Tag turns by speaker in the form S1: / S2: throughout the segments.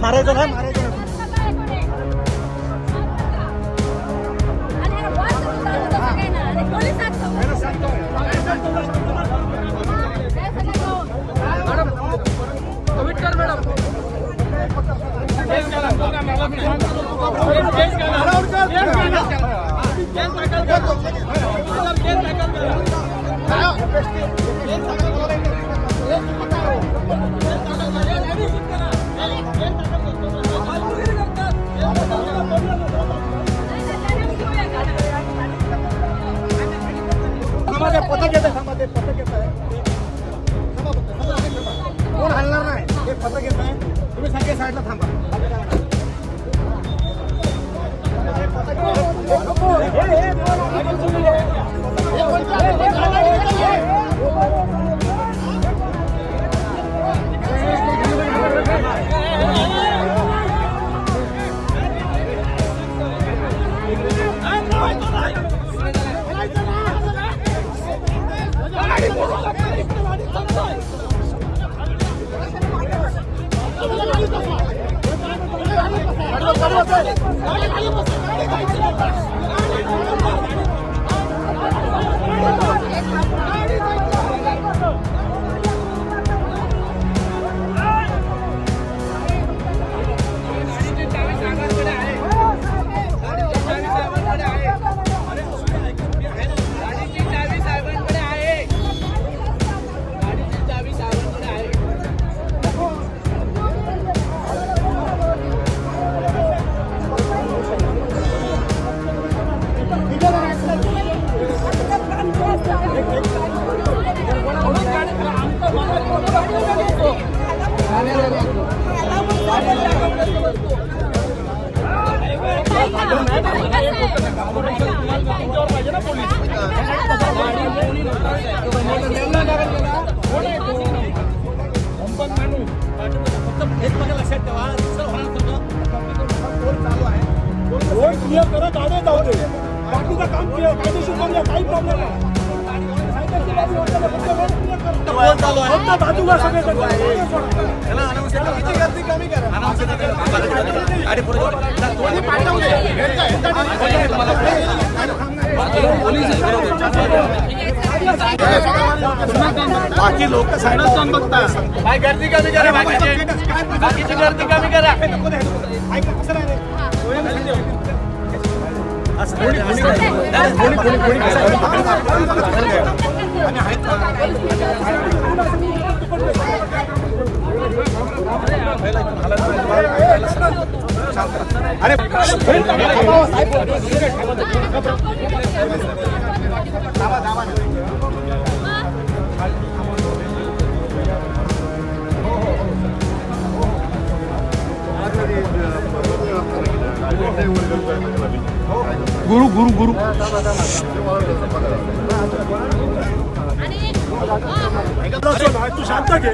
S1: मारायचं नाही, मारायचं नाही. पथक येत आहे, पथक येत आहे. कोण हलणार नाही, हे पथक येत आहे. तुम्ही सगळे साईडला थांबा. बाकी लोक साईडला जाऊन बघतात. काय गर्दी कमी करा, बाकीची गर्दी कमी करा. अरे गुरु गुरु गुरु तू शांत घे.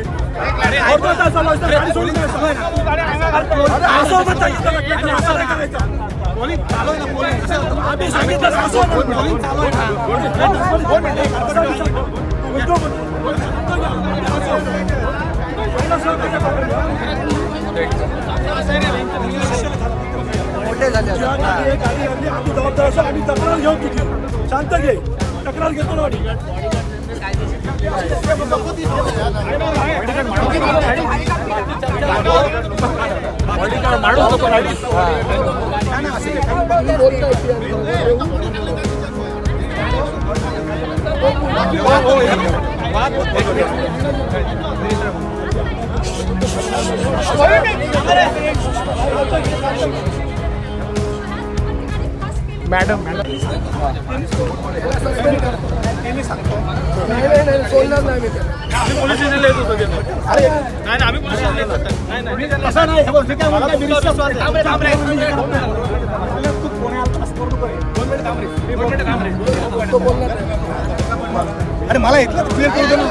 S1: आम्ही जबाबदार असो, आम्ही तक्रार घेऊ तुझी. शांत घे, तक्रार घेतो ना. मॅडम सोडणार नाही मी. पोलीस स्टेशनला येत होतो. नाही आम्ही पोलीस स्टेशनला येत होतो. असं नाही. अरे मला इथलं क्लिअर करू दे ना.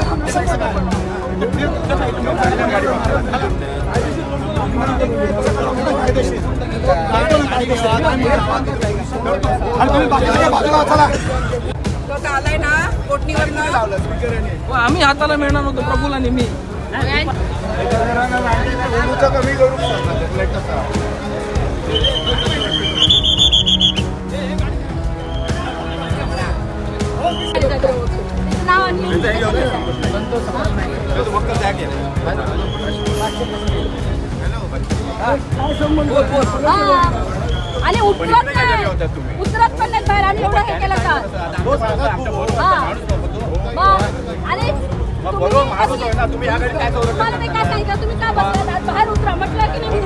S2: आम्ही हाताला मिळणार होतो प्रफुल्ल आणि मी. कमी करू शकता.
S3: आणि उतरत पण नाही बाहेर आणि एवढं हे केलं का आणि तुम्ही काय सांगितलं तुम्ही का बसला बाहेर उतरा म्हटलं की नाही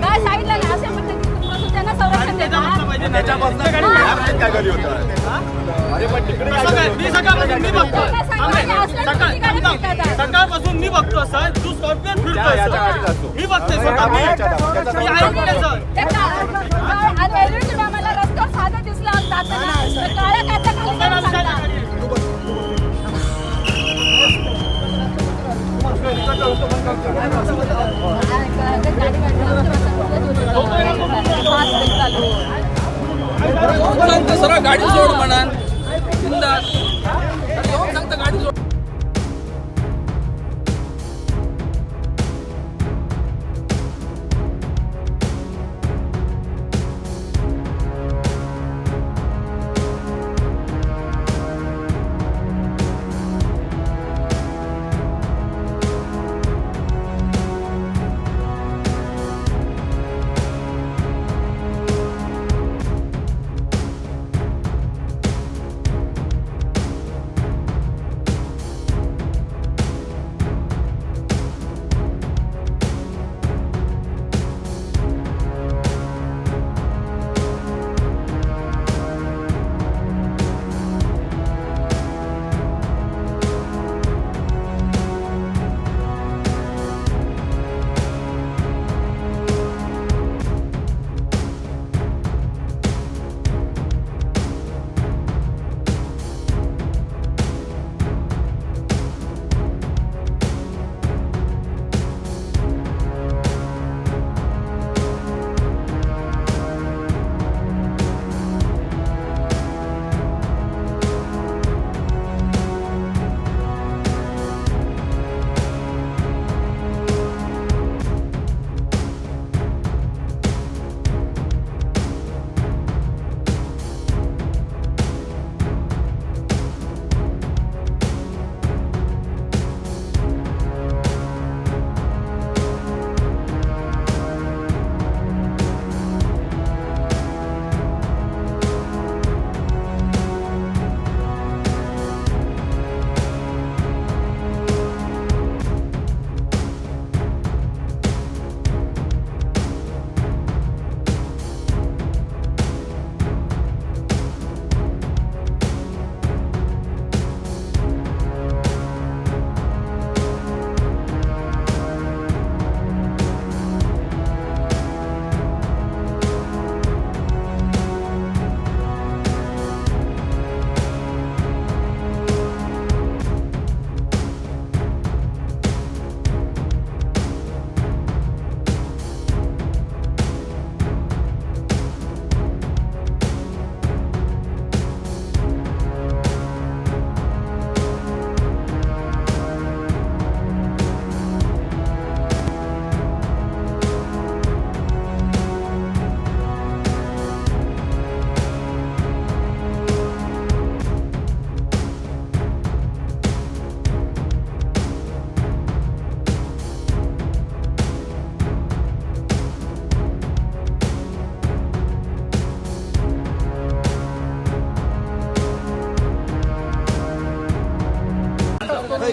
S3: काय सांगितलं नाही असे म्हटलं की त्यांना संरक्षण देणार
S1: सकाळपासून मी बघतो सर तू सॉफ्टवेअर फिरतो मी बघतोय
S3: मला रस्त्यावर साधं दिसलं काळ्या
S4: सरळ गाडी सोड म्हणा सांगता गाडी सोड.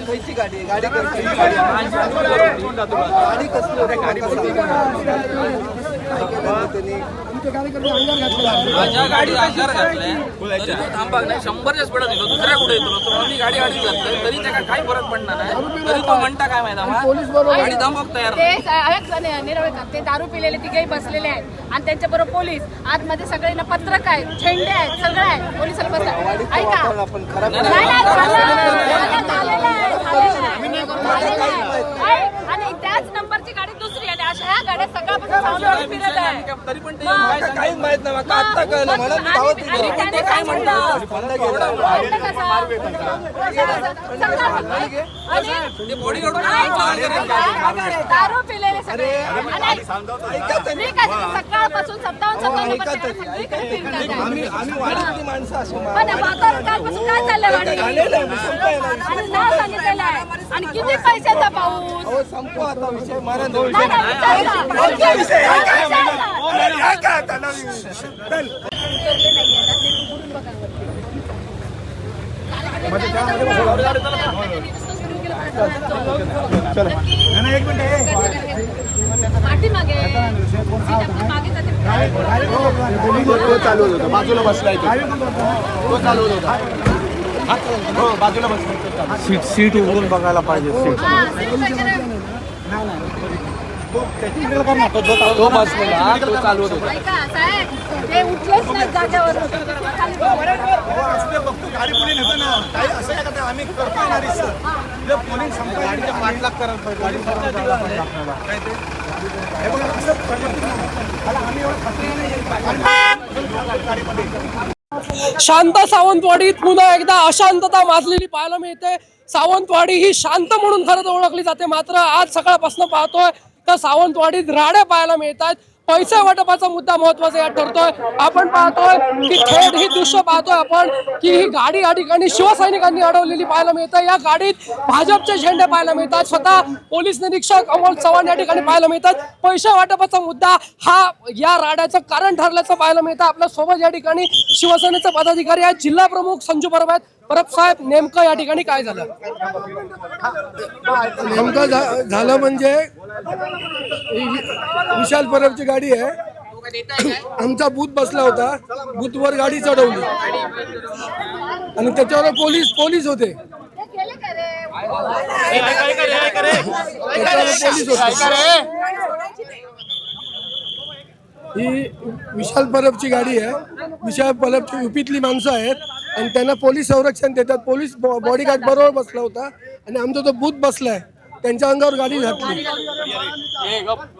S2: खयची गाडी गाडी गाडी कसली
S4: माझ्या गाडी अंगार घातलाय तरी तो थांबा नाही 100च्या स्पीड दिलो दुसऱ्या कुठे येतो तो आम्ही गाडी आडवी घातली तरी त्याला काही फरक पडणार नाही तरी तो म्हणता काय माहिती गाडी थांबवक तयार
S3: ते दारू पिलेले तिघेही बसलेले आहेत आणि त्यांच्या बरोबर पोलीस आतमध्ये सगळ्यांना पत्रक आहेत झेंडे आहेत सगळं आहे पोलिसाला बसतात ऐका आणि त्याच नंबरची गाडी दुसरी आणि अशा ह्या गाड्या सकाळपासून सावंतवाडीत फिरत आहे.
S4: तरी पण ते
S3: मग-
S4: काय सांगतात?
S2: काहीच माहित नाही मला आता कळलं मला मी धावत
S3: आणि
S2: गेलो.
S3: त्याने
S4: काय म्हणतात?
S3: वाटतं कसं? आणि
S4: ते बॉडीगार्ड
S3: दारू पिलेले सगळे आणि ठीक आहे, सकाळपासून 57
S2: ऐका तरी, आम्ही वाडीतली माणसं अशी
S3: पण वातावरण कालपासून काय चाललंय वाडी?
S2: झालेलं आहे, संपायला आहे.
S3: आणि नाव सांगितलेलं आहे आणि किती पैशाचा पाऊस?
S2: अहो संपू आता विषय मला
S3: नाही, नाही, विचारता. विचारता. पाठीमागे मागे जाते.
S2: तो चालवत होता बाजूला बसलाय तो चालवत होता हो बाजूला बसलाय सीट उघडून बघायला पाहिजे तो बसलेला तो चालवत होता
S3: ऐका साहेब, ते उठलेच नाही जागेवर.
S2: गाडी पुढे नेतो ना काही असं आहे का आम्ही करतोय ना रिसर पोलीस गाडीच्या पाठलाग करायला पाहिजे गाडी काय ते हे बघा असं आम्ही एवढं
S5: शांत सावंतवाडीत पुन्हा एकदा अशांतता माजलेली पाहायला मिळते. सावंतवाडी ही शांत म्हणून खरं तर ओळखली जाते, मात्र आज सकाळपासून पाहतोय तर सावंतवाडीत राड्या पाहायला मिळतात. पैसे वाटपाचा मुद्दा महत्वाचा यात ठरतोय. आपण पाहतोय की थेट ही दृश्य पाहतोय आपण की ही गाडी या ठिकाणी शिवसैनिकांनी अडवलेली पाहायला मिळते. या गाडीत भाजपचे झेंडे पाहायला मिळतात. स्वतः पोलीस निरीक्षक अमोल चव्हाण या ठिकाणी पाहायला मिळतात. पैसे वाटपाचा मुद्दा हा या राड्याचं कारण ठरल्याचं पाहायला मिळतं. आपल्या सोबत या ठिकाणी शिवसेनेचे पदाधिकारी आहेत, जिल्हा प्रमुख संजू परब आहेत. परब साहेब, नेमकं या ठिकाणी काय झालं?
S6: नेमकं झालं म्हणजे विशाल परबची गाडी आहे, आमचा बूथ बसला होता, बूथवर गाडी चढवली आणि त्याच्यावर पोलीस होते.
S3: गेले का रे?
S6: त्याच्यावर पोलीस होते. ही विशाल परबची गाडी आहे. विशाल परबची युपीतली माणसं आहेत आणि त्यांना पोलीस संरक्षण देतात. पोलीस बॉडीगार्ड बरोबर बसला होता आणि आमचा तो बूथ बसलाय, त्यांच्या अंगावर गाडी घातली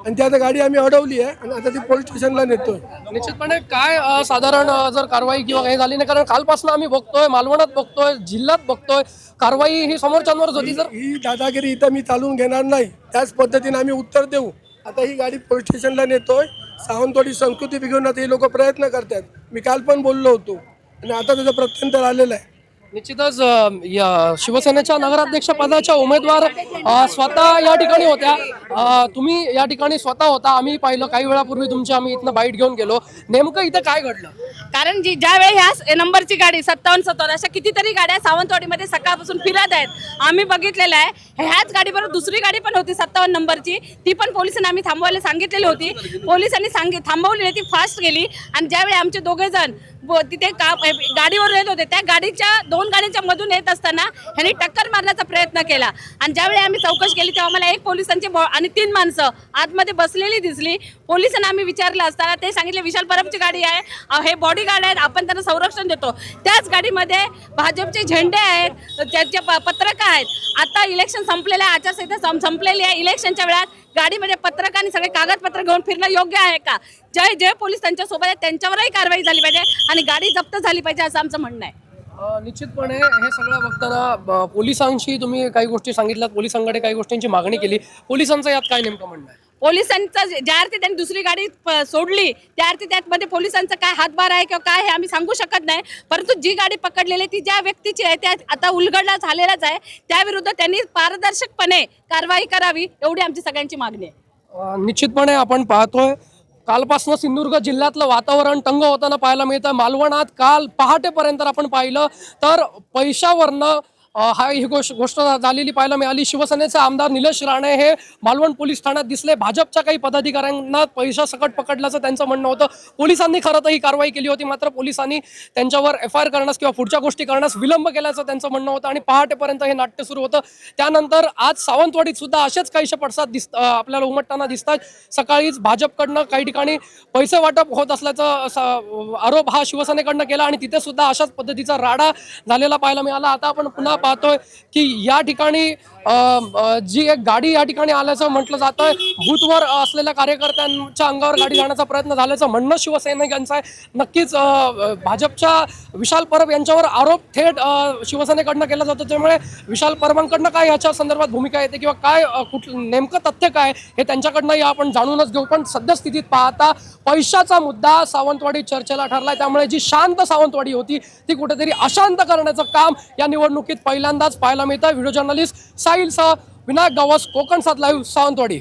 S6: आणि ती आता गाडी आम्ही अडवली आहे आणि आता ती पोलीस स्टेशनला नेतोय.
S5: निश्चितपणे काय साधारण जर कारवाई किंवा काही झाली नाही, कारण कालपासून आम्ही बघतोय, मालवणात बघतोय, जिल्ह्यात बघतोय, कारवाई ही समोरच्यांवरच होती. जर
S6: ही दादागिरी इथं मी चालवून घेणार नाही, त्याच पद्धतीने आम्ही उत्तर देऊ. आता ही गाडी पोलीस स्टेशनला नेतोय. सावंतवाडी संस्कृती बिघडवण्यात हे लोक प्रयत्न करतात. मी काल पण बोललो होतो आणि आता त्याचं प्रत्यंतर आलेलं आहे.
S5: निश्चितच या शिवसेनेच्या नगराध्यक्ष पदाच्या उमेदवार स्वतः या ठिकाणी होत्या. तुम्ही या ठिकाणी स्वतः होता, आम्ही पाहिलं काही वेळापूर्वी तुमची, आम्ही इथनं बाईट घेऊन गेलो. नेमकं इथं काय घडलं?
S3: कारण ज्यावेळी ह्या नंबरची गाडी 57 अशा कितीतरी गाड्या सावंतवाडीमध्ये सकाळपासून फिरत आहेत. आम्ही बघितलेलं आहे. ह्याच गाडीबरोबर दुसरी गाडी पण होती 57 नंबरची, ती पण पोलिसांनी आम्ही थांबवायला सांगितलेली होती. पोलिसांनी थांबवली नाही, ती फास्ट गेली आणि ज्यावेळी आमचे दोघे जण तिथे गाडीवर येत होते, त्या गाडीच्या 2 गाड्यांच्या मधून येत असताना ह्यांनी टक्कर मारण्याचा प्रयत्न केला आणि ज्यावेळी आम्ही चौकशी केली तेव्हा मला 1 पोलिसांची आणि 3 माणसं आतमध्ये बसलेली दिसली. पोलिसांना आम्ही विचारलं असताना ते सांगितले विशाल परबची गाडी आहे, हे बॉडीगार्ड आहेत, आपण त्यांना संरक्षण देतो. त्याच गाडीमध्ये भाजपचे झेंडे आहेत, त्याचे पत्रक आहेत. आता इलेक्शन संपलेलं आहे, आचारसंहिता संपलेली आहे. इलेक्शनच्या वेळात गाडीमध्ये पत्रक आणि सगळे कागदपत्र घेऊन फिरणं योग्य आहे का? जे पोलीस त्यांच्या सोबत आहेत त्यांच्यावरही कारवाई झाली पाहिजे आणि गाडी जप्त झाली पाहिजे असं आमचं म्हणणं आहे.
S5: निश्चितपणे हे सगळं बघताना पोलिसांशी तुम्ही काही गोष्टी सांगितल्यात, पोलिसांकडे काही गोष्टींची मागणी केली. पोलिसांचं यात काय नेमकं म्हणणं आहे?
S3: पोलिसांचं ज्या अर्थी त्यांनी दुसरी गाडी सोडली त्या अर्थी त्यामध्ये पोलिसांचा काय हातभार आहे किंवा काय हे आम्ही सांगू शकत नाही. परंतु जी गाडी पकडलेली ती ज्या व्यक्तीची आहे त्या आता उलगडला झालेलाच आहे, त्याविरुद्ध त्यांनी पारदर्शकपणे कारवाई करावी एवढी आमची सगळ्यांची मागणी आहे.
S5: निश्चितपणे आपण पाहतोय कालपासून सिंधुदुर्ग जिल्ह्यातलं वातावरण तंग होताना पाहायला मिळतं. मालवणात काल पहाटेपर्यंत आपण पाहिलं तर पैशावरनं ही गोष्ट झालेली पाहायला मिळाली. शिवसेनेचे आमदार निलेश राणे हे मालवण पोलीस ठाण्यात दिसले. भाजपच्या काही पदाधिकाऱ्यांना पैसा सकट पकडल्याचं त्यांचं म्हणणं होतं. पोलिसांनी खरं तर ही कारवाई केली होती, मात्र पोलिसांनी त्यांच्यावर FIR करण्यास किंवा पुढच्या गोष्टी करण्यास विलंब केल्याचं त्यांचं म्हणणं होतं आणि पहाटेपर्यंत हे नाट्य सुरू होतं. त्यानंतर आज सावंतवाडीत सुद्धा असेच काहीशे पडसाद आपल्याला उमटताना दिसतात. सकाळीच भाजपकडनं काही ठिकाणी पैसे वाटप होत असल्याचा आरोप हा शिवसेनेकडनं केला आणि तिथे सुद्धा अशाच पद्धतीचा राडा झालेला पाहायला मिळाला. आता आपण पुन्हा पाहतोय की या ठिकाणी जी एक गाडी या ठिकाणी आल्याचं म्हटलं जातंय, बूथवर असलेल्या कार्यकर्त्यांच्या अंगावर गाडी जाण्याचा प्रयत्न झाल्याचं म्हणणं शिवसैनिकांचं आहे. नक्कीच भाजपच्या विशाल परब यांच्यावर आरोप थेट शिवसेनेकडनं केला जातो, त्यामुळे विशाल परबांकडनं काय याच्या संदर्भात भूमिका येते किंवा काय नेमकं तथ्य काय हे त्यांच्याकडनंही आपण जाणूनच घेऊ. पण सद्यस्थितीत पाहता पैशाचा मुद्दा सावंतवाडी चर्चेला ठरलाय, त्यामुळे जी शांत सावंतवाडी होती ती कुठेतरी अशांत करण्याचं काम या निवडणुकीत पहिल्यांदाच पाहायला मिळतं. Video journalist साहिलसह Vinayak Gawas, Konkan 7 live, Sawantwadi.